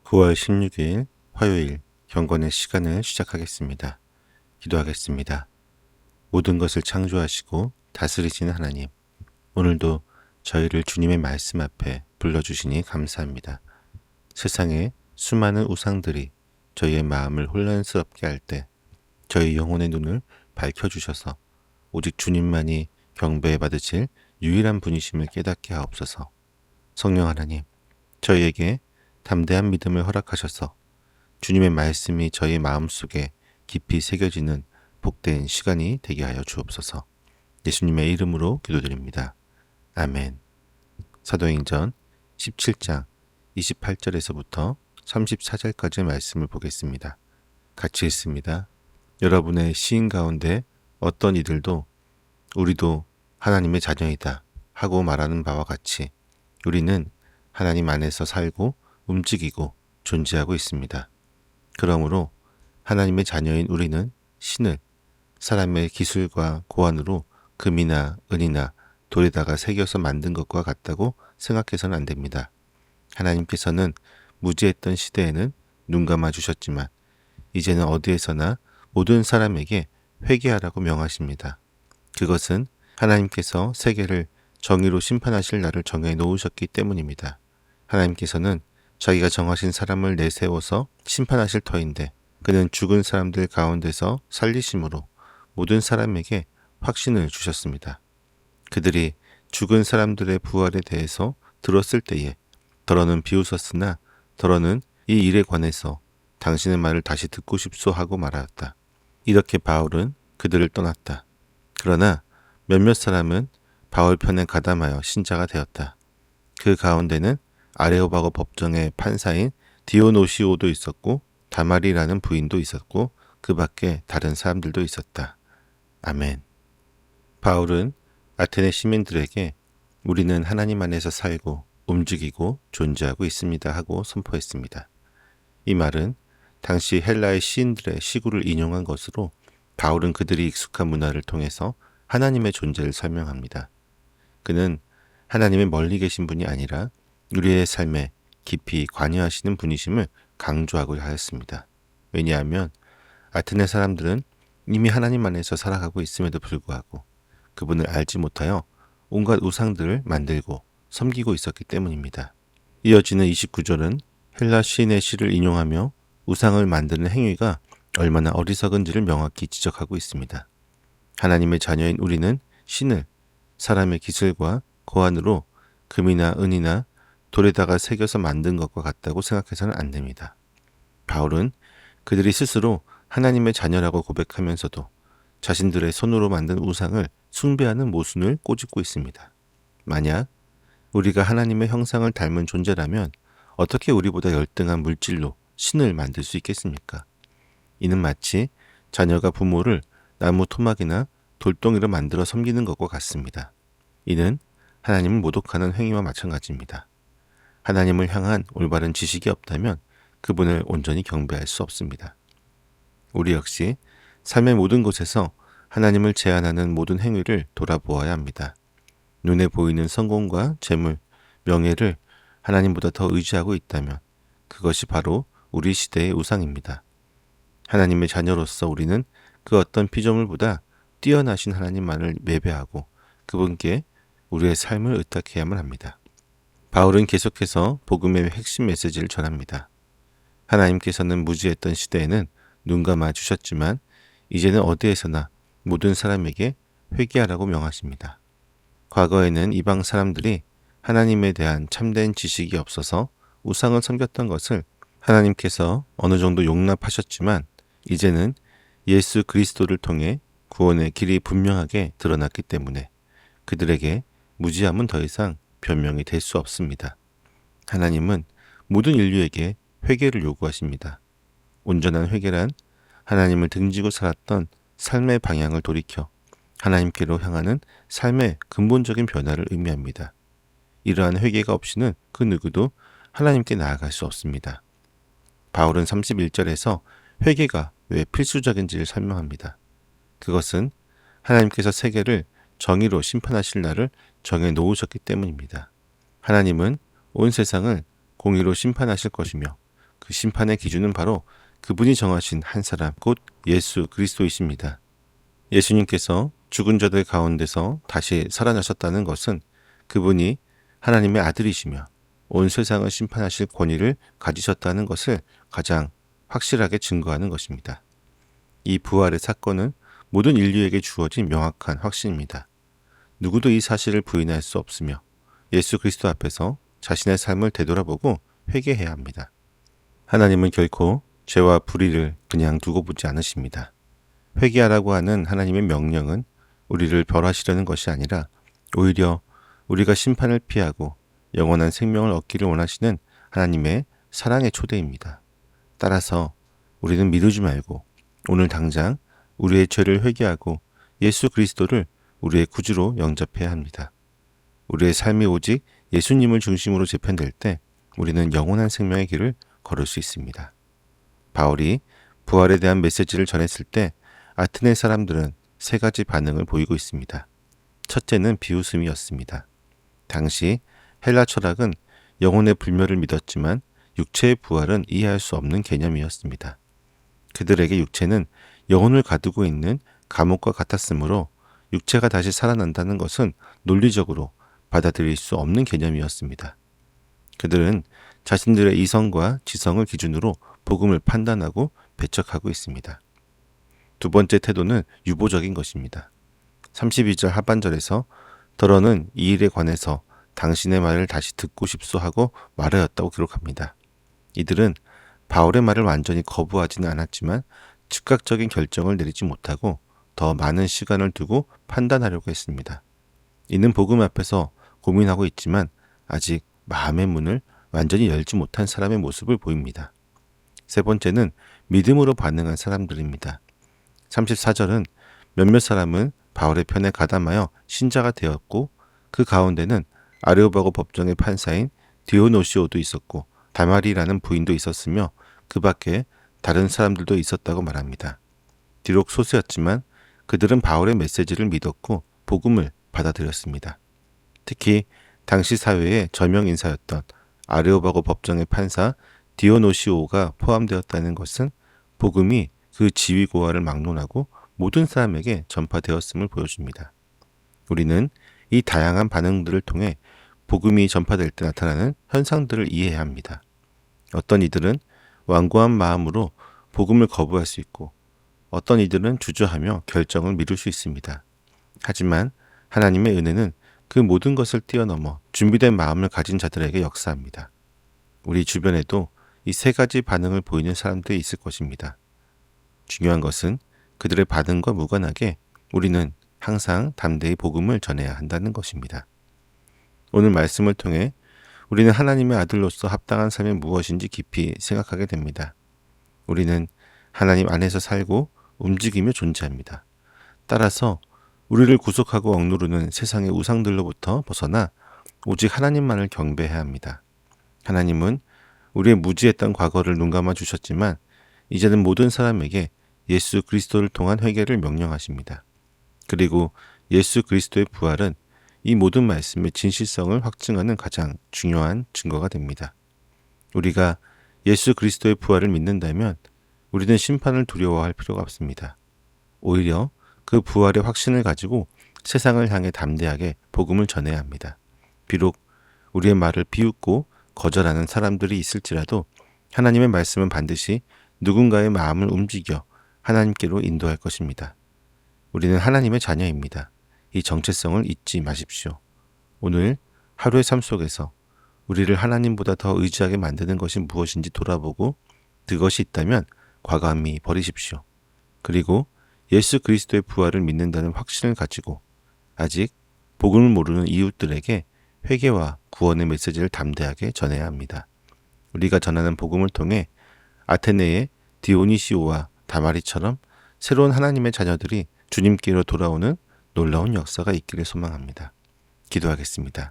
9월 16일 화요일 경건의 시간을 시작하겠습니다. 기도하겠습니다. 모든 것을 창조하시고 다스리시는 하나님, 오늘도 저희를 주님의 말씀 앞에 불러주시니 감사합니다. 세상에 수많은 우상들이 저희의 마음을 혼란스럽게 할 때 저희 영혼의 눈을 밝혀주셔서 오직 주님만이 경배 받으실 유일한 분이심을 깨닫게 하옵소서. 성령 하나님, 저희에게 담대한 믿음을 허락하셔서 주님의 말씀이 저희 마음속에 깊이 새겨지는 복된 시간이 되게 하여 주옵소서. 예수님의 이름으로 기도드립니다. 아멘. 사도행전 17장 28절에서부터 34절까지의 말씀을 보겠습니다. 같이 읽습니다. 여러분의 시인 가운데 어떤 이들도 우리도 하나님의 자녀이다 하고 말하는 바와 같이 우리는 하나님 안에서 살고 움직이고 존재하고 있습니다. 그러므로 하나님의 자녀인 우리는 신을 사람의 기술과 고안으로 금이나 은이나 돌에다가 새겨서 만든 것과 같다고 생각해서는 안 됩니다. 하나님께서는 무지했던 시대에는 눈 감아 주셨지만 이제는 어디에서나 모든 사람에게 회개하라고 명하십니다. 그것은 하나님께서 세계를 정의로 심판하실 날을 정해 놓으셨기 때문입니다. 하나님께서는 자기가 정하신 사람을 내세워서 심판하실 터인데 그는 죽은 사람들 가운데서 살리심으로 모든 사람에게 확신을 주셨습니다. 그들이 죽은 사람들의 부활에 대해서 들었을 때에 더러는 비웃었으나 더러는 이 일에 관해서 당신의 말을 다시 듣고 싶소 하고 말하였다. 이렇게 바울은 그들을 떠났다. 그러나 몇몇 사람은 바울 편에 가담하여 신자가 되었다. 그 가운데는 아레오바고 법정의 판사인 디오노시오도 있었고 다말이라는 부인도 있었고 그 밖에 다른 사람들도 있었다. 아멘. 바울은 아테네 시민들에게 우리는 하나님 안에서 살고 움직이고 존재하고 있습니다 하고 선포했습니다. 이 말은 당시 헬라의 시인들의 시구를 인용한 것으로 바울은 그들이 익숙한 문화를 통해서 하나님의 존재를 설명합니다. 그는 하나님의 멀리 계신 분이 아니라 우리의 삶에 깊이 관여하시는 분이심을 강조하고 하였습니다. 왜냐하면 아테네 사람들은 이미 하나님 안에서 살아가고 있음에도 불구하고 그분을 알지 못하여 온갖 우상들을 만들고 섬기고 있었기 때문입니다. 이어지는 29절은 헬라 시인의 시를 인용하며 우상을 만드는 행위가 얼마나 어리석은지를 명확히 지적하고 있습니다. 하나님의 자녀인 우리는 신을 사람의 기술과 고안으로 금이나 은이나 돌에다가 새겨서 만든 것과 같다고 생각해서는 안 됩니다. 바울은 그들이 스스로 하나님의 자녀라고 고백하면서도 자신들의 손으로 만든 우상을 숭배하는 모순을 꼬집고 있습니다. 만약 우리가 하나님의 형상을 닮은 존재라면 어떻게 우리보다 열등한 물질로 신을 만들 수 있겠습니까? 이는 마치 자녀가 부모를 나무 토막이나 돌덩이로 만들어 섬기는 것과 같습니다. 이는 하나님을 모독하는 행위와 마찬가지입니다. 하나님을 향한 올바른 지식이 없다면 그분을 온전히 경배할 수 없습니다. 우리 역시 삶의 모든 곳에서 하나님을 제한하는 모든 행위를 돌아보아야 합니다. 눈에 보이는 성공과 재물, 명예를 하나님보다 더 의지하고 있다면 그것이 바로 우리 시대의 우상입니다. 하나님의 자녀로서 우리는 그 어떤 피조물보다 뛰어나신 하나님만을 예배하고 그분께 우리의 삶을 의탁해야만 합니다. 바울은 계속해서 복음의 핵심 메시지를 전합니다. 하나님께서는 무지했던 시대에는 눈 감아 주셨지만 이제는 어디에서나 모든 사람에게 회개하라고 명하십니다. 과거에는 이방 사람들이 하나님에 대한 참된 지식이 없어서 우상을 섬겼던 것을 하나님께서 어느 정도 용납하셨지만 이제는 예수 그리스도를 통해 구원의 길이 분명하게 드러났기 때문에 그들에게 무지함은 더 이상 변명이 될 수 없습니다. 하나님은 모든 인류에게 회개를 요구하십니다. 온전한 회개란 하나님을 등지고 살았던 삶의 방향을 돌이켜 하나님께로 향하는 삶의 근본적인 변화를 의미합니다. 이러한 회개가 없이는 그 누구도 하나님께 나아갈 수 없습니다. 바울은 31절에서 회개가 왜 필수적인지를 설명합니다. 그것은 하나님께서 세계를 정의로 심판하실 날을 정해 놓으셨기 때문입니다. 하나님은 온 세상을 공의로 심판하실 것이며 그 심판의 기준은 바로 그분이 정하신 한 사람, 곧 예수 그리스도이십니다. 예수님께서 죽은 자들 가운데서 다시 살아나셨다는 것은 그분이 하나님의 아들이시며 온 세상을 심판하실 권위를 가지셨다는 것을 가장 확실하게 증거하는 것입니다. 이 부활의 사건은 모든 인류에게 주어진 명확한 확신입니다. 누구도 이 사실을 부인할 수 없으며 예수 그리스도 앞에서 자신의 삶을 되돌아보고 회개해야 합니다. 하나님은 결코 죄와 불의를 그냥 두고 보지 않으십니다. 회개하라고 하는 하나님의 명령은 우리를 벌하시려는 것이 아니라 오히려 우리가 심판을 피하고 영원한 생명을 얻기를 원하시는 하나님의 사랑의 초대입니다. 따라서 우리는 미루지 말고 오늘 당장 우리의 죄를 회개하고 예수 그리스도를 우리의 구주로 영접해야 합니다. 우리의 삶이 오직 예수님을 중심으로 재편될 때 우리는 영원한 생명의 길을 걸을 수 있습니다. 바울이 부활에 대한 메시지를 전했을 때 아테네 사람들은 세 가지 반응을 보이고 있습니다. 첫째는 비웃음이었습니다. 당시 헬라 철학은 영혼의 불멸을 믿었지만 육체의 부활은 이해할 수 없는 개념이었습니다. 그들에게 육체는 영혼을 가두고 있는 감옥과 같았으므로 육체가 다시 살아난다는 것은 논리적으로 받아들일 수 없는 개념이었습니다. 그들은 자신들의 이성과 지성을 기준으로 복음을 판단하고 배척하고 있습니다. 두 번째 태도는 유보적인 것입니다. 32절 하반절에서 더러는 이 일에 관해서 당신의 말을 다시 듣고 싶소 하고 말하였다고 기록합니다. 이들은 바울의 말을 완전히 거부하지는 않았지만 즉각적인 결정을 내리지 못하고 더 많은 시간을 두고 판단하려고 했습니다. 이는 복음 앞에서 고민하고 있지만 아직 마음의 문을 완전히 열지 못한 사람의 모습을 보입니다. 세 번째는 믿음으로 반응한 사람들입니다. 34절은 몇몇 사람은 바울의 편에 가담하여 신자가 되었고 그 가운데는 아레오바고 법정의 판사인 디오노시오도 있었고 다말이라는 부인도 있었으며 그 밖에 다른 사람들도 있었다고 말합니다. 비록 소수였지만 그들은 바울의 메시지를 믿었고 복음을 받아들였습니다. 특히 당시 사회의 저명 인사였던 아레오바고 법정의 판사 디오노시오가 포함되었다는 것은 복음이 그 지위 고하를 막론하고 모든 사람에게 전파되었음을 보여줍니다. 우리는 이 다양한 반응들을 통해 복음이 전파될 때 나타나는 현상들을 이해해야 합니다. 어떤 이들은 완고한 마음으로 복음을 거부할 수 있고 어떤 이들은 주저하며 결정을 미룰 수 있습니다. 하지만 하나님의 은혜는 그 모든 것을 뛰어넘어 준비된 마음을 가진 자들에게 역사합니다. 우리 주변에도 이 세 가지 반응을 보이는 사람들이 있을 것입니다. 중요한 것은 그들의 반응과 무관하게 우리는 항상 담대히 복음을 전해야 한다는 것입니다. 오늘 말씀을 통해 우리는 하나님의 아들로서 합당한 삶이 무엇인지 깊이 생각하게 됩니다. 우리는 하나님 안에서 살고 움직이며 존재합니다. 따라서 우리를 구속하고 억누르는 세상의 우상들로부터 벗어나 오직 하나님만을 경배해야 합니다. 하나님은 우리의 무지했던 과거를 눈감아 주셨지만 이제는 모든 사람에게 예수 그리스도를 통한 회개를 명령하십니다. 그리고 예수 그리스도의 부활은 이 모든 말씀의 진실성을 확증하는 가장 중요한 증거가 됩니다. 우리가 예수 그리스도의 부활을 믿는다면 우리는 심판을 두려워할 필요가 없습니다. 오히려 그 부활의 확신을 가지고 세상을 향해 담대하게 복음을 전해야 합니다. 비록 우리의 말을 비웃고 거절하는 사람들이 있을지라도 하나님의 말씀은 반드시 누군가의 마음을 움직여 하나님께로 인도할 것입니다. 우리는 하나님의 자녀입니다. 이 정체성을 잊지 마십시오. 오늘 하루의 삶 속에서 우리를 하나님보다 더 의지하게 만드는 것이 무엇인지 돌아보고 그것이 있다면 과감히 버리십시오. 그리고 예수 그리스도의 부활을 믿는다는 확신을 가지고 아직 복음을 모르는 이웃들에게 회개와 구원의 메시지를 담대하게 전해야 합니다. 우리가 전하는 복음을 통해 아테네의 디오니시오와 다마리처럼 새로운 하나님의 자녀들이 주님께로 돌아오는 놀라운 역사가 있기를 소망합니다. 기도하겠습니다.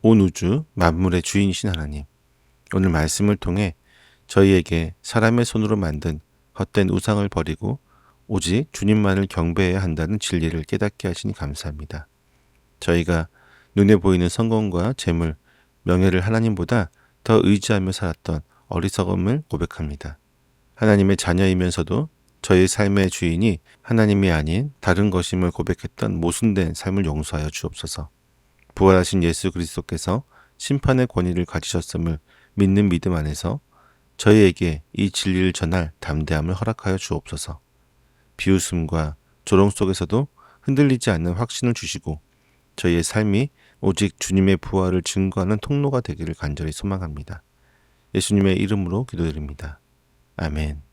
온 우주 만물의 주인이신 하나님, 오늘 말씀을 통해 저희에게 사람의 손으로 만든 헛된 우상을 버리고 오직 주님만을 경배해야 한다는 진리를 깨닫게 하시니 감사합니다. 저희가 눈에 보이는 성공과 재물, 명예를 하나님보다 더 의지하며 살았던 어리석음을 고백합니다. 하나님의 자녀이면서도 저희 삶의 주인이 하나님이 아닌 다른 것임을 고백했던 모순된 삶을 용서하여 주옵소서. 부활하신 예수 그리스도께서 심판의 권위를 가지셨음을 믿는 믿음 안에서 저희에게 이 진리를 전할 담대함을 허락하여 주옵소서. 비웃음과 조롱 속에서도 흔들리지 않는 확신을 주시고 저희의 삶이 오직 주님의 부활을 증거하는 통로가 되기를 간절히 소망합니다. 예수님의 이름으로 기도드립니다. 아멘.